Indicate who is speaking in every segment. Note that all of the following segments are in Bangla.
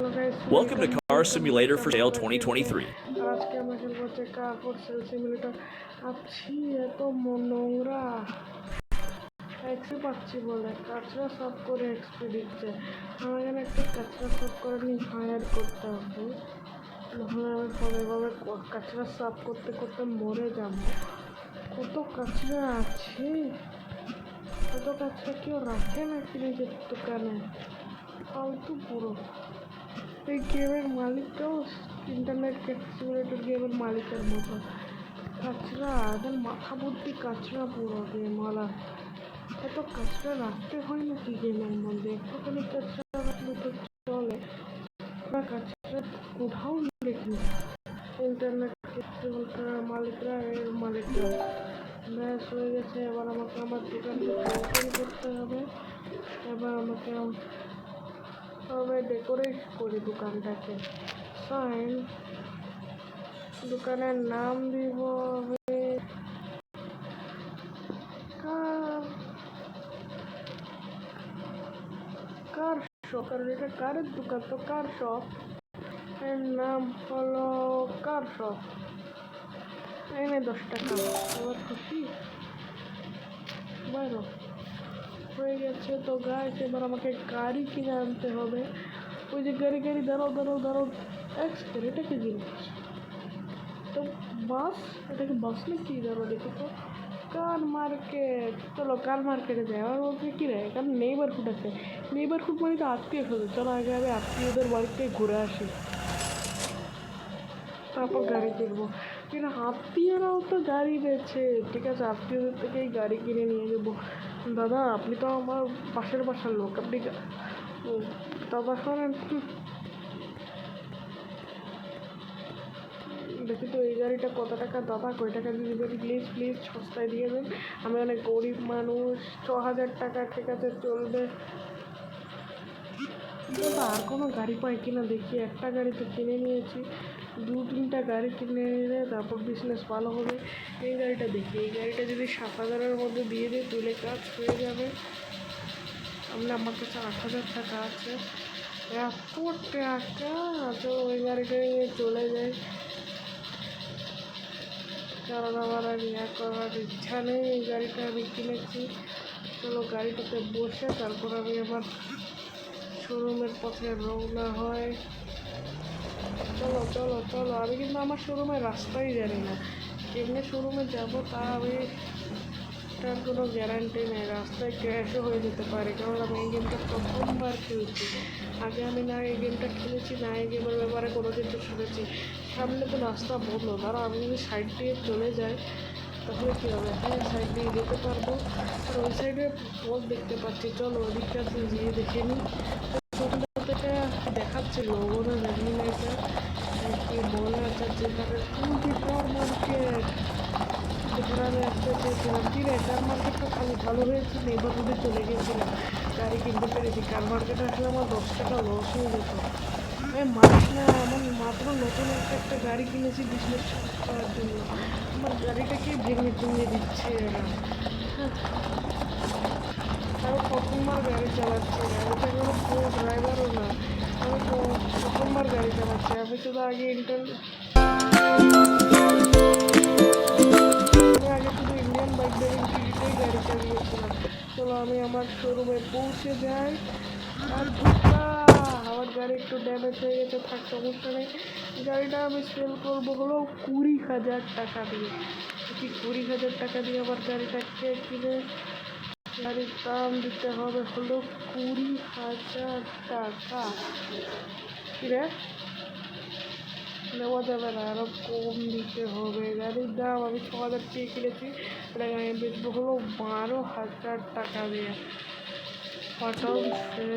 Speaker 1: Welcome to Car Simulator for Sale 2023.
Speaker 2: আজকে আমরা খেলবো হচ্ছে কার ফর সেল সিমুলেটর। আছি এত নোংরা এক্সপি পাচ্ছি বলে কাঁচরা সাফ করে এক্সপি দিচ্ছে। আমার এখানে একটা কাঁচরা সাফ করে নিয়ে হায়ার করতে হবে, নাহলে আমি পরেরভাবে কাঁচরা সাফ করতে করতে মরে যাব। কত কাঁচরা আছে, কত কাঁচরা কেউ রাখে নাকি নিজের দোকানে, ফালতু পুরো। এই গেমের মালিকটাও ইন্টারনেট সিমুলেটর গেমের মালিকের মতো কাঁচরা, এদের মাথা ভর্তি কাঁচরা পুরো গেমওয়ালা। এত কাঁচরা রাখতে হয় নাকি গেমের মধ্যে? একটুখানি কাঁচরা রাখলে তো চলে, ওরা কাঁচরা কোথাও দেখি ইন্টারনেট মালিকরা এর মালিকরা। ব্যাস হয়ে গেছে, এবার আমাকে আমার দোকানকে ওপেন করতে হবে। এবার আমাকে তবে ডেকোরেট করি দোকানটাকে। ফাইন, দোকানের নাম দিব হবে কার শপ, কারণ এটা কারের দোকান, তো কার শপ এর নাম হলো কার শপ। এনে 10 টাকা, এবার খুশি বাইরো হয়ে গেছে। তো গাইস এবার আমাকে গাড়ি কিনে আনতে হবে। ওই যে গাড়ি দাঁড়াও এক সেকেন্ড, এটা কি জিনিস? তো বাস, এটাকে বাস নাকি? দাঁড়াও দেখো তো। কার মার্কেট, চলো কার মার্কেটে যাই। আমার বলছে কী রে, কারণ নেইবারহুড আছে। নেইবারহুড মানে তো আত্মীয় স্বজন, চলো আগে আমি আত্মীয়দের বাড়িতে ঘুরে আসি, তারপর গাড়ি কিনবো। কিন্তু আত্মীয়রাও তো গাড়ি বেছে, ঠিক আছে আত্মীয়দের থেকেই গাড়ি কিনে নিয়ে যাবো। দাদা আপনি তো আমার পাশের বাসার লোক, আপনি দাদা করেন। দেখি তো এই গাড়িটা কত টাকা, দাদা কয় টাকা দিয়ে দেবেন? প্লিজ সস্তায় দিয়ে দেন, আমি অনেক গরিব মানুষ। 6000 টাকা ঠিক আছে চলবে। দাদা আর কোনো গাড়ি পাই কিনা দেখি, একটা গাড়ি তো কিনে নিয়েছি, 2-3টা গাড়ি কিনে নিলে তারপর বিজনেস ভালো হবে। এই গাড়িটা দেখি, এই গাড়িটা যদি 7000-এর মধ্যে দিয়ে দিই তুলে কাজ হয়ে যাবে। আমার কাছে 8000 টাকা আছে, এত টাকা। তো ওই গাড়িটা নিয়ে চলে যায়, কারণ আমার আর ইয়া করার ইচ্ছা নেই। এই গাড়িটা আমি কিনেছি। চলো গাড়িটাতে বসে তারপর আমি আমার শোরুমের পথে রওনা হয়। চলো আমি কিন্তু আমার শোরুমের রাস্তাই জানি না, কেমনে শোরুমে যাব তা আমি, তার কোনো গ্যারান্টি নেই। রাস্তায় ক্র্যাশও হয়ে যেতে পারে, কারণ আমি এই গেমটা প্রথমবার খেলছি। আগে আমি না এই গেমটা খেলেছি, না এই গেমের ব্যাপারে কোনো কিছু শুনেছি। সামনে তো রাস্তা বন্ধ, ধরো আমি যদি সাইড দিয়ে চলে যাই তাহলে কী হবে? হ্যাঁ সাইড দিয়ে যেতে পারবো, আর ওই সাইডে পথ দেখতে পাচ্ছি। চলো ওদিকটা গিয়ে দেখে নিই। থেকে দেখাচ্ছে লোগোটা জানি না এটা কি বলে। আচ্ছা যেখানে কার মার্কেট, যেখানে আমি আসতে চেয়েছিলাম। কি রে, কার মার্কেটটা খালি ভালো হয়েছে, নেইবারহুডে চলে গিয়েছিলাম, গাড়ি কিনতে পেরেছি। কার মার্কেটে আসলে আমার 10 টাকা লস হয়ে যেত। আমি মাস না, আমার মাত্র নতুন একটা গাড়ি কিনেছি বিজনেস করার জন্য, আমার গাড়িটাকে ভেঙে দিচ্ছে এরা। আমি প্রথমবার গাড়ি চালাচ্ছি, গাড়িটা কোনো পুরো ড্রাইভারও না, আমি প্রথমবার গাড়ি চালাচ্ছি। আমি শুধু আগে শুধু ইন্ডিয়ান বাইক ড্রাইভিং টিভিতেই গাড়ি চালিয়েছিলাম। চলো আমি আমার শোরুমে পৌঁছে যাই। আর আমার গাড়ি একটু ড্যামেজ হয়ে গেছে, থাক সমস্যা নেই। গাড়িটা আমি সেল করবো হলো 20,000 টাকা দিয়ে। 20,000 টাকা দিয়ে আমার গাড়িটাকে কিনে গাড়ির দাম দিতে হবে হলো 20,000 টাকা। কিরে নেওয়া যাবে না, আরও কম দিতে হবে। গাড়ির দাম আমি 6,000 দিয়ে কিনেছি, এটাকে আমি বেচবো হলো 12,000 টাকা দিয়ে। পাঠান সে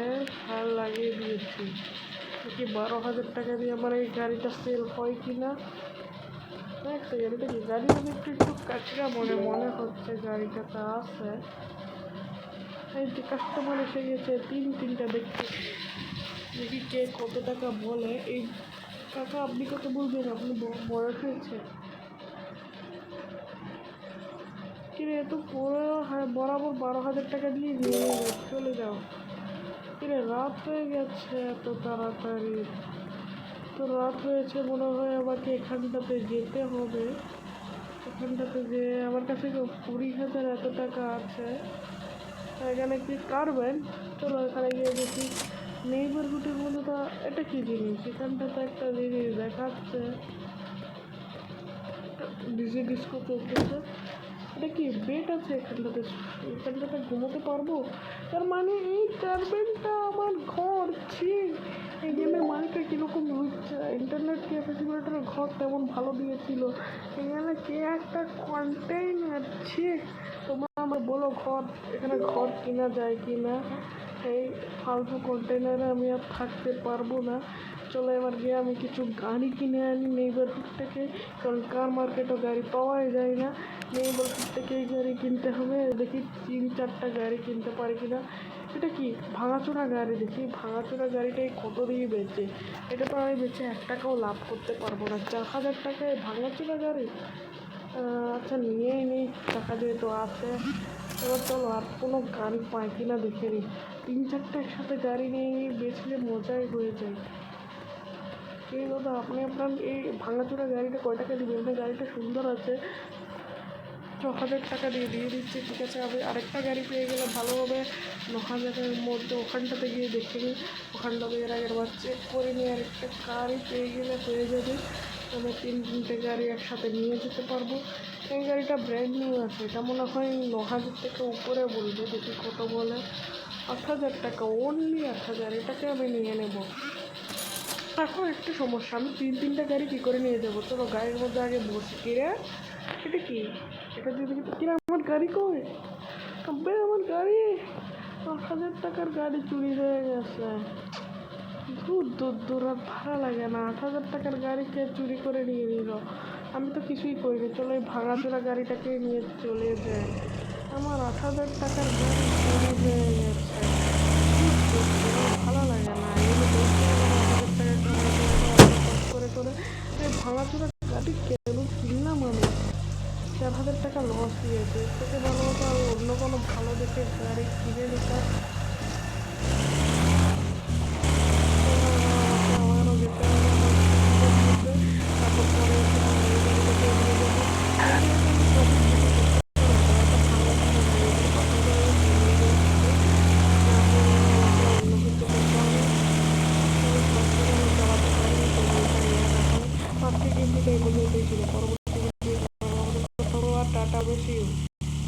Speaker 2: হাল লাগিয়ে দিয়েছি, দেখি 12,000 টাকা দিয়ে আমার এই গাড়িটা সেল হয় কি না। এক সেকেন্ড, দেখি গাড়ি একটু কাছরা মনে হচ্ছে গাড়িটাতে আছে। এই যে কাস্টমার এসে গেছে, তিনটা দেখছি, দেখি কে কত টাকা বলে। এই কাকা আপনি কত বলবেন, আপনি বয়স হয়েছে? কিরে এত পুরো বরাবর 12,000 টাকা দিয়ে নিয়ে চলে যাও। এরে রাত হয়ে গেছে এত তাড়াতাড়ি, তো রাত হয়েছে মনে হয় আমাকে এখানটাতে যেতে হবে। এখানটাতে যে আমার কাছে 20,000 এত টাকা আছে, এখানে কি কাটবেন? চলো এখানে গিয়ে দেখি নেইবারহুডের মধ্যে। তো এটা কি জিনিস? এখানটাতে একটা জিনিস দেখাচ্ছে, ডিজে ডিস্কো চলতেছে। এটা কি বেড আছে এখানটাতে? এখানটাতে ঘুমোতে পারবো? তার মানে এই টারবেনটা আমার ঘর। ছি, এই গেমের মালিকটা কীরকম হচ্ছে? ইন্টারনেট ক্যাপাসিটির ঘর তেমন ভালো দিয়েছিল, এখানে কে একটা কন্টেইনার। ছি, তোমরা আমার বলো ঘর, এখানে ঘর কেনা যায় কি না? এই ফালতু কন্টেইনারে আমি আর থাকতে পারবো না। চলো এবার গিয়ে আমি কিছু গাড়ি কিনে আনি নেইবারহুড থেকে, কারণ কার মার্কেটও গাড়ি পাওয়াই যায় না। নেইবারহুড থেকেই গাড়ি কিনতে হবে। দেখি 3-4টা গাড়ি কিনতে পারি কিনা। এটা কি ভাঙাচোরা গাড়ি? দেখি ভাঙাচোরা গাড়িটাই কত দিয়ে বেচে। এটা তো আমি বেচে 1 টাকাও লাভ করতে পারবো না। 4,000 টাকায় ভাঙাচোরা গাড়ি? আচ্ছা নিয়েই নিই, টাকা যেহেতু আছে। এবার চলো আর কোনো গাড়ি পাই কিনা দেখে নিই। 3-4টা একসাথে গাড়ি নিয়ে বেচলে মজাই হয়ে যায়। এই দাদা, আপনি আপনার এই ভাঙাচোরা গাড়িটা কয় টাকা দিবেন? না গাড়িটা সুন্দর আছে, 6,000 টাকা দিয়ে দিচ্ছি। ঠিক আছে, আমি আরেকটা গাড়ি পেয়ে গেলে ভালো হবে। 9,000-এর মধ্যে ওখানটাতে গিয়ে দেখে নিই। ওখানটাতে এর আগের বার চেক করে নিয়ে আরেকটা গাড়ি পেয়ে গেলে হয়ে যাবে। আমি 3-3টে গাড়ি একসাথে নিয়ে যেতে পারবো। এই গাড়িটা ব্র্যান্ড নিউ আছে, এটা মনে হয় 9,000 টাকা উপরে বলবে। দেখি কত বলে। 8,000 টাকা, অনলি 8,000। এটাকে আমি নিয়ে নেব। এখন একটা সমস্যা, আমি 3-3টা গাড়ি কী করে নিয়ে যাবো? চলো গাড়ির মধ্যে আগে বসি। কিরে, এটা কি? এটা দিয়ে দেখি তো। কিরে, আমার গাড়ি কই? তবে আমার গাড়ি 8,000 টাকার গাড়ি চুরি হয়ে গেছে। দূর দূর দূর, আর ভাড়া লাগে না। 8,000 টাকার গাড়ি কে চুরি করে নিয়ে নিল? আমি তো কিছুই করিনি। চলো এই ভাঙাচোরা গাড়িটাকে নিয়ে চলে যায়। আমার 8,000 টাকার গাড়ি চুরি হয়ে গেছে। দূর দূর দূর, ভালো লাগে না। এগুলো দেখতে 8,000 টাকা কামাই করে করে এই ভাঙাচোরা গাড়ি কেন কিনলাম আমি? 4,000 টাকা লস দিয়েছে। এর থেকে ভালো হতো আমি অন্য কোনো ভালো দেখে গাড়ি কিনে নিতাম।